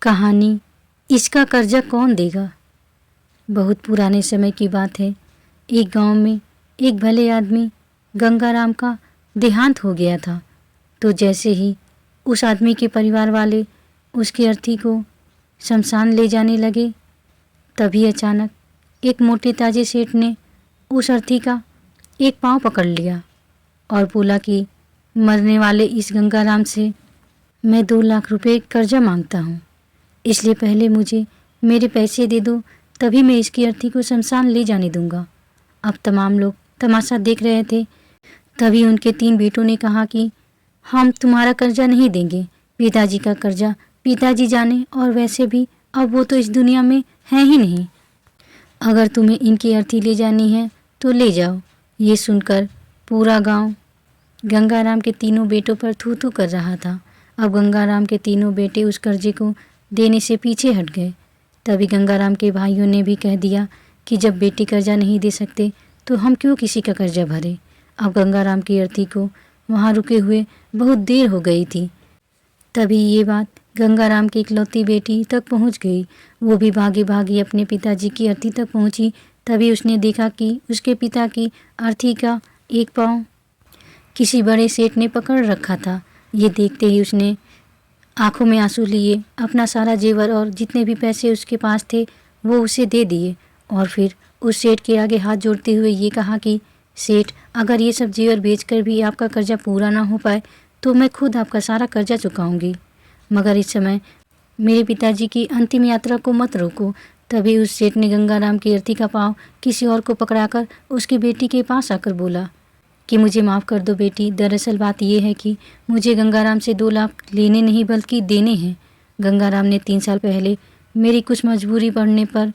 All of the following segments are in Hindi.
कहानी इसका कर्जा कौन देगा। बहुत पुराने समय की बात है। एक गांव में एक भले आदमी गंगाराम का देहांत हो गया था। तो जैसे ही उस आदमी के परिवार वाले उसकी अर्थी को शमशान ले जाने लगे, तभी अचानक एक मोटे ताजे सेठ ने उस अर्थी का एक पाँव पकड़ लिया और बोला कि मरने वाले इस गंगाराम से मैं 2 लाख रुपए कर्जा मांगता हूँ, इसलिए पहले मुझे मेरे पैसे दे दो, तभी मैं इसकी अर्थी को शमशान ले जाने दूंगा। अब तमाम लोग तमाशा देख रहे थे। तभी उनके 3 बेटों ने कहा कि हम तुम्हारा कर्जा नहीं देंगे। पिताजी का कर्जा पिताजी जाने, और वैसे भी अब वो तो इस दुनिया में हैं ही नहीं। अगर तुम्हें इनकी अर्थी ले जानी है तो ले जाओ। ये सुनकर पूरा गांव गंगाराम के तीनों बेटों पर थू थू कर रहा था। अब गंगाराम के तीनों बेटे उस कर्जे को देने से पीछे हट गए। तभी गंगाराम के भाइयों ने भी कह दिया कि जब बेटे कर्जा नहीं दे सकते तो हम क्यों किसी का कर्जा भरें। अब गंगाराम की अर्थी को वहाँ रुके हुए बहुत देर हो गई थी। तभी ये बात गंगाराम की इकलौती बेटी तक पहुँच गई। वो भी भागी भागी अपने पिताजी की अर्थी तक पहुँची। तभी उसने देखा कि उसके पिता की अर्थी का एक पाँव किसी बड़े सेठ ने पकड़ रखा था। ये देखते ही उसने आंखों में आंसू लिए अपना सारा जेवर और जितने भी पैसे उसके पास थे वो उसे दे दिए, और फिर उस सेठ के आगे हाथ जोड़ते हुए ये कहा कि सेठ, अगर ये सब जेवर बेचकर भी आपका कर्जा पूरा ना हो पाए तो मैं खुद आपका सारा कर्जा चुकाऊंगी, मगर इस समय मेरे पिताजी की अंतिम यात्रा को मत रोको। तभी उस सेठ ने गंगाराम की अर्थी का पाँव किसी और को पकड़ाकर उसकी बेटी के पास आकर बोला कि मुझे माफ़ कर दो बेटी, दरअसल बात ये है कि मुझे गंगाराम से 2 लाख लेने नहीं बल्कि देने हैं। गंगाराम ने 3 साल पहले मेरी कुछ मजबूरी पड़ने पर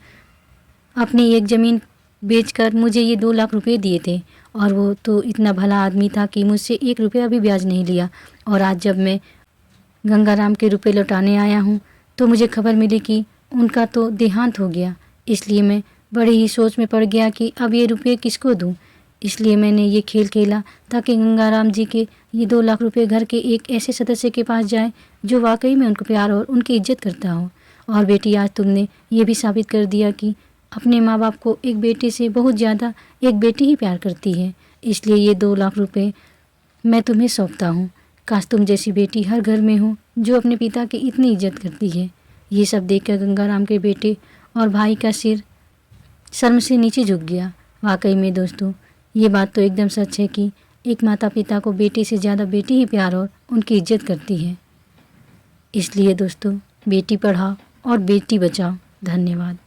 अपनी एक ज़मीन बेचकर मुझे ये 2 लाख रुपए दिए थे, और वो तो इतना भला आदमी था कि मुझसे 1 रुपया भी ब्याज नहीं लिया। और आज जब मैं गंगाराम के रुपए लौटाने आया हूँ तो मुझे खबर मिली कि उनका तो देहांत हो गया। इसलिए मैं बड़ी ही सोच में पड़ गया कि अब ये रुपये किसको दूँ। इसलिए मैंने ये खेल खेला ताकि गंगाराम जी के ये 2 लाख रुपए घर के एक ऐसे सदस्य के पास जाए जो वाकई में उनको प्यार और उनकी इज्जत करता हो। और बेटी, आज तुमने ये भी साबित कर दिया कि अपने माँ बाप को एक बेटे से बहुत ज़्यादा एक बेटी ही प्यार करती है। इसलिए ये 2 लाख रुपए मैं तुम्हें सौंपता हूँ। काश तुम जैसी बेटी हर घर में हो जो अपने पिता की इतनी इज्जत करती है। ये सब देखकर गंगाराम के बेटे और भाई का सिर शर्म से नीचे झुक गया। वाकई में दोस्तों, ये बात तो एकदम सच है कि एक माता पिता को बेटे से ज़्यादा बेटी ही प्यार और उनकी इज्जत करती है। इसलिए दोस्तों, बेटी पढ़ाओ और बेटी बचाओ। धन्यवाद।